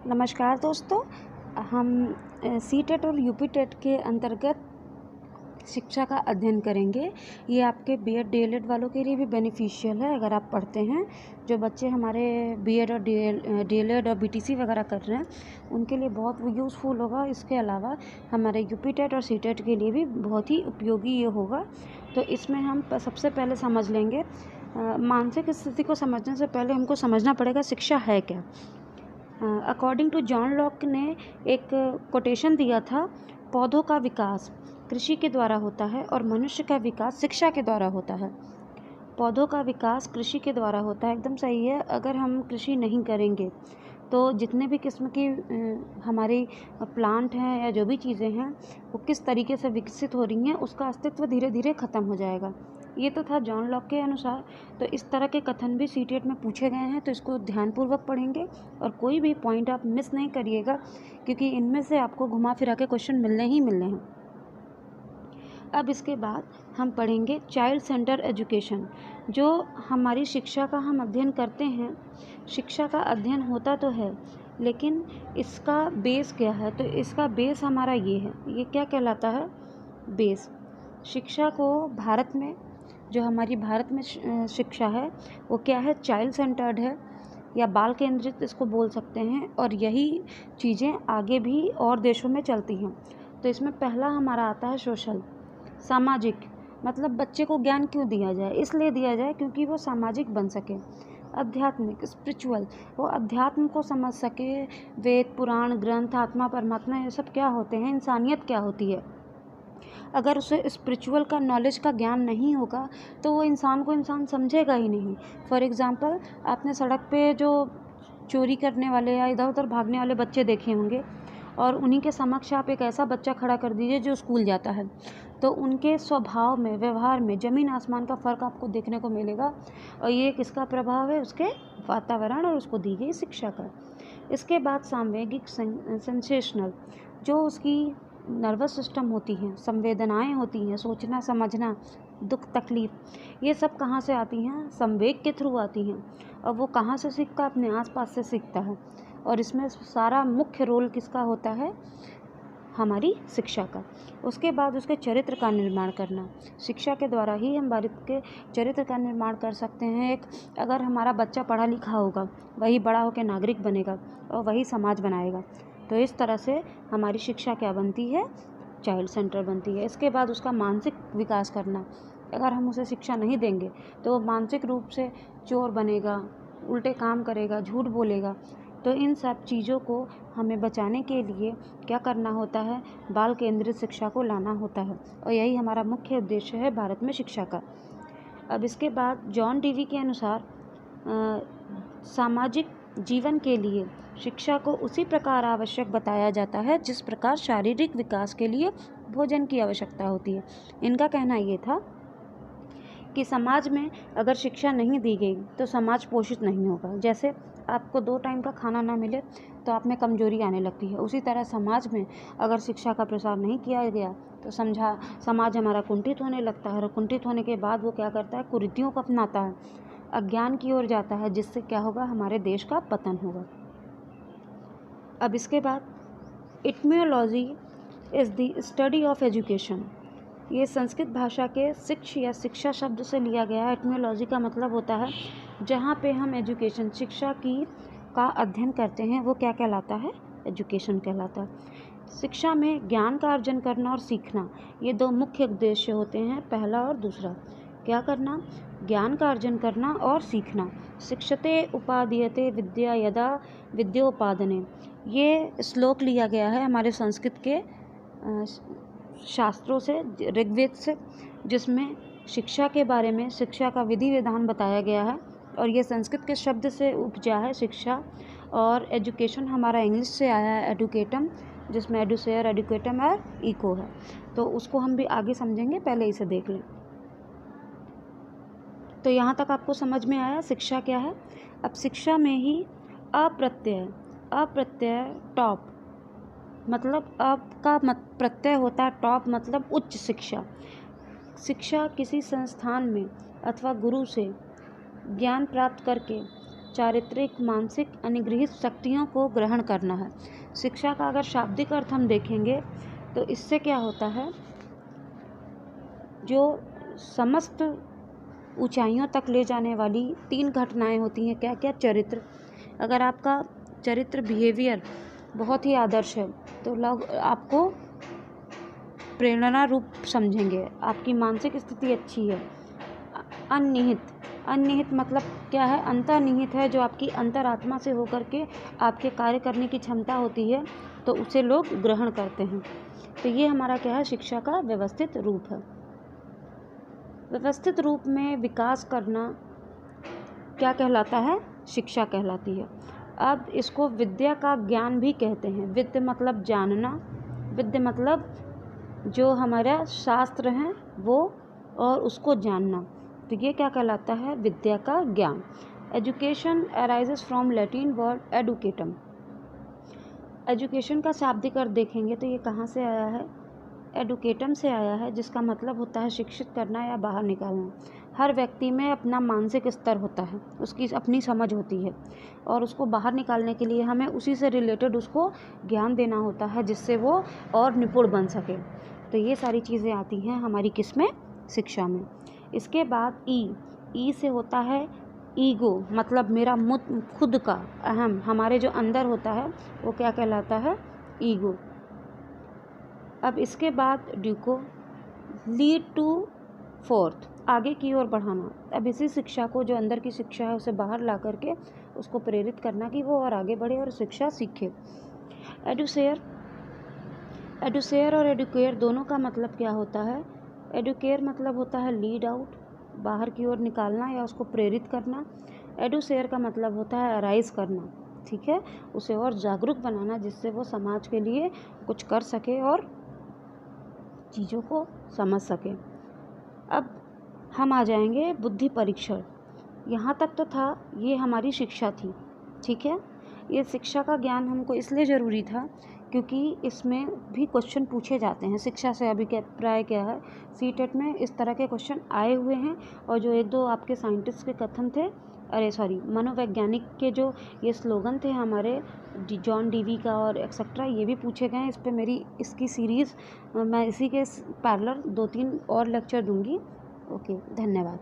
नमस्कार दोस्तों। हम सी टेट और यूपी टेट के अंतर्गत शिक्षा का अध्ययन करेंगे। ये आपके बीएड डीएलएड वालों के लिए भी बेनिफिशियल है। अगर आप पढ़ते हैं, जो बच्चे हमारे बीएड और डीएलएड और बीटीसी वगैरह कर रहे हैं, उनके लिए बहुत यूज़फुल होगा। इसके अलावा हमारे यूपी टेट और सी टेट के लिए भी बहुत ही उपयोगी ये होगा। तो इसमें हम सबसे पहले समझ लेंगे, मानसिक स्थिति को समझने से पहले हमको समझना पड़ेगा शिक्षा है क्या। अकॉर्डिंग टू जॉन लॉक ने एक कोटेशन दिया था, पौधों का विकास कृषि के द्वारा होता है और मनुष्य का विकास शिक्षा के द्वारा होता है। पौधों का विकास कृषि के द्वारा होता है, एकदम सही है। अगर हम कृषि नहीं करेंगे तो जितने भी किस्म की हमारी प्लांट हैं या जो भी चीज़ें हैं वो किस तरीके से विकसित हो रही हैं, उसका अस्तित्व धीरे धीरे ख़त्म हो जाएगा। ये तो था जॉन लॉक के अनुसार। तो इस तरह के कथन भी सीटेट में पूछे गए हैं, तो इसको ध्यानपूर्वक पढ़ेंगे और कोई भी पॉइंट आप मिस नहीं करिएगा, क्योंकि इनमें से आपको घुमा फिरा के क्वेश्चन मिलने ही मिलने हैं। अब इसके बाद हम पढ़ेंगे चाइल्ड सेंटर एजुकेशन। जो हमारी शिक्षा का हम अध्ययन करते हैं, शिक्षा का अध्ययन होता तो है, लेकिन इसका बेस क्या है? तो इसका बेस हमारा ये है। ये क्या कहलाता है? बेस। शिक्षा को भारत में, जो हमारी भारत में शिक्षा है, वो क्या है? चाइल्ड सेंटर्ड है या बाल केंद्रित इसको बोल सकते हैं। और यही चीज़ें आगे भी और देशों में चलती हैं। तो इसमें पहला हमारा आता है सोशल, सामाजिक। मतलब बच्चे को ज्ञान क्यों दिया जाए? इसलिए दिया जाए क्योंकि वो सामाजिक बन सके। आध्यात्मिक, स्पिरिचुअल, वो अध्यात्म को समझ सके। वेद, पुराण, ग्रंथ, आत्मा, परमात्मा, ये सब क्या होते हैं, इंसानियत क्या होती है। अगर उसे स्पिरिचुअल का नॉलेज का ज्ञान नहीं होगा तो वो इंसान को इंसान समझेगा ही नहीं। फॉर एग्ज़ाम्पल, आपने सड़क पे जो चोरी करने वाले या इधर उधर भागने वाले बच्चे देखे होंगे, और उन्हीं के समक्ष आप एक ऐसा बच्चा खड़ा कर दीजिए जो स्कूल जाता है, तो उनके स्वभाव में, व्यवहार में ज़मीन आसमान का फ़र्क आपको देखने को मिलेगा। और ये किसका प्रभाव है? उसके वातावरण और उसको दी गई शिक्षा का। इसके बाद सामवेगिक, सेंसेशनल, जो उसकी नर्वस सिस्टम होती हैं, संवेदनाएं होती हैं, सोचना समझना, दुख तकलीफ़, ये सब कहाँ से आती हैं? संवेग के थ्रू आती हैं। और वो कहाँ से सीखता? अपने आसपास से सीखता है। और इसमें सारा मुख्य रोल किसका होता है? हमारी शिक्षा का। उसके बाद उसके चरित्र का निर्माण करना। शिक्षा के द्वारा ही हम भारत के चरित्र का निर्माण कर सकते हैं। अगर हमारा बच्चा पढ़ा लिखा होगा, वही बड़ा होकर नागरिक बनेगा और वही समाज बनाएगा। तो इस तरह से हमारी शिक्षा क्या बनती है? चाइल्ड सेंटर बनती है। इसके बाद उसका मानसिक विकास करना। अगर हम उसे शिक्षा नहीं देंगे तो वो मानसिक रूप से चोर बनेगा, उल्टे काम करेगा, झूठ बोलेगा। तो इन सब चीज़ों को हमें बचाने के लिए क्या करना होता है? बाल केंद्रित शिक्षा को लाना होता है। और यही हमारा मुख्य उद्देश्य है भारत में शिक्षा का। अब इसके बाद जॉन डीवी के अनुसार सामाजिक जीवन के लिए शिक्षा को उसी प्रकार आवश्यक बताया जाता है जिस प्रकार शारीरिक विकास के लिए भोजन की आवश्यकता होती है। इनका कहना ये था कि समाज में अगर शिक्षा नहीं दी गई तो समाज पोषित नहीं होगा। जैसे आपको 2 टाइम का खाना ना मिले तो आप में कमजोरी आने लगती है, उसी तरह समाज में अगर शिक्षा का प्रसार नहीं किया गया तो समाज हमारा कुंठित होने लगता है। और कुंठित होने के बाद वो क्या करता है? कुरीतियों को अपनाता है, अज्ञान की ओर जाता है, जिससे क्या होगा? हमारे देश का पतन होगा। अब इसके बाद etymology is the study of education. ये संस्कृत भाषा के शिक्ष या शिक्षा शब्द से लिया गया है। एटिमोलॉजी का मतलब होता है जहाँ पे हम एजुकेशन, शिक्षा का अध्ययन करते हैं, वो क्या कहलाता है? एजुकेशन कहलाता है। शिक्षा में ज्ञान का अर्जन करना और सीखना, ये 2 मुख्य उद्देश्य होते हैं, पहला और दूसरा। क्या करना? ज्ञान का अर्जन करना और सीखना। शिक्षते उपादीयते विद्या यदा विद्योपादने, ये श्लोक लिया गया है हमारे संस्कृत के शास्त्रों से, ऋग्वेद से, जिसमें शिक्षा के बारे में, शिक्षा का विधि विधान बताया गया है। और ये संस्कृत के शब्द से उपजा है शिक्षा। और एजुकेशन हमारा इंग्लिश से आया है, एडुकेटम, जिसमें एडुसेयर, एडुकेटम और इको है। तो उसको हम भी आगे समझेंगे, पहले इसे देख लें। तो यहाँ तक आपको समझ में आया शिक्षा क्या है। अब शिक्षा में ही अप्रत्यय, टॉप, मतलब आपका प्रत्यय होता है टॉप, मतलब उच्च शिक्षा। शिक्षा किसी संस्थान में अथवा गुरु से ज्ञान प्राप्त करके चारित्रिक, मानसिक, अनुग्रहित शक्तियों को ग्रहण करना है। शिक्षा का अगर शाब्दिक अर्थ हम देखेंगे तो इससे क्या होता है, जो समस्त ऊंचाइयों तक ले जाने वाली 3 घटनाएं होती हैं। क्या क्या? चरित्र। अगर आपका चरित्र, बिहेवियर बहुत ही आदर्श है तो लोग आपको प्रेरणा रूप समझेंगे। आपकी मानसिक स्थिति अच्छी है। अन्निहित, अन्निहित मतलब क्या है? अंतर्निहित है, जो आपकी अंतरात्मा से होकर के आपके कार्य करने की क्षमता होती है, तो उसे लोग ग्रहण करते हैं। तो ये हमारा क्या है? शिक्षा का व्यवस्थित रूप है। व्यवस्थित रूप में विकास करना क्या कहलाता है? शिक्षा कहलाती है। अब इसको विद्या का ज्ञान भी कहते हैं। विद्या मतलब जानना, विद्या मतलब जो हमारा शास्त्र हैं वो, और उसको जानना। तो ये क्या कहलाता है? विद्या का ज्ञान। Education arises from Latin word एडुकेटम। Education का शाब्दिक अर्थ देखेंगे तो ये कहाँ से आया है? एडुकेटम से आया है, जिसका मतलब होता है शिक्षित करना या बाहर निकालना। हर व्यक्ति में अपना मानसिक स्तर होता है, उसकी अपनी समझ होती है, और उसको बाहर निकालने के लिए हमें उसी से रिलेटेड उसको ज्ञान देना होता है, जिससे वो और निपुण बन सके। तो ये सारी चीज़ें आती हैं हमारी किस में? शिक्षा में। इसके बाद ई से होता है ईगो, मतलब मेरा खुद का अहम, हमारे जो अंदर होता है वो क्या कहलाता है? ईगो। अब इसके बाद ड्यूको, लीड टू फोर्थ, आगे की ओर बढ़ाना। अब इसी शिक्षा को, जो अंदर की शिक्षा है, उसे बाहर ला करके उसको प्रेरित करना कि वो और आगे बढ़े और शिक्षा सीखे। एडुसेयर और एडुकेयर दोनों का मतलब क्या होता है? एडुकेयर मतलब होता है लीड आउट, बाहर की ओर निकालना या उसको प्रेरित करना। एडुसेयर का मतलब होता है अराइज करना, ठीक है, उसे और जागरूक बनाना, जिससे वो समाज के लिए कुछ कर सके और चीज़ों को समझ सके। अब हम आ जाएंगे बुद्धि परीक्षण। यहाँ तक तो था, ये हमारी शिक्षा थी, ठीक है। ये शिक्षा का ज्ञान हमको इसलिए ज़रूरी था क्योंकि इसमें भी क्वेश्चन पूछे जाते हैं शिक्षा से। अभी प्राय क्या है, सीटेट में इस तरह के क्वेश्चन आए हुए हैं, और जो 1-2 आपके साइंटिस्ट के कथन थे, मनोवैज्ञानिक के जो ये स्लोगन थे हमारे जॉन डीवी का और एक्सेट्रा, ये भी पूछे गए हैं। इस पे मेरी इसकी सीरीज़ मैं इसी के पैरेलल 2-3 और लेक्चर दूंगी। ओके, धन्यवाद।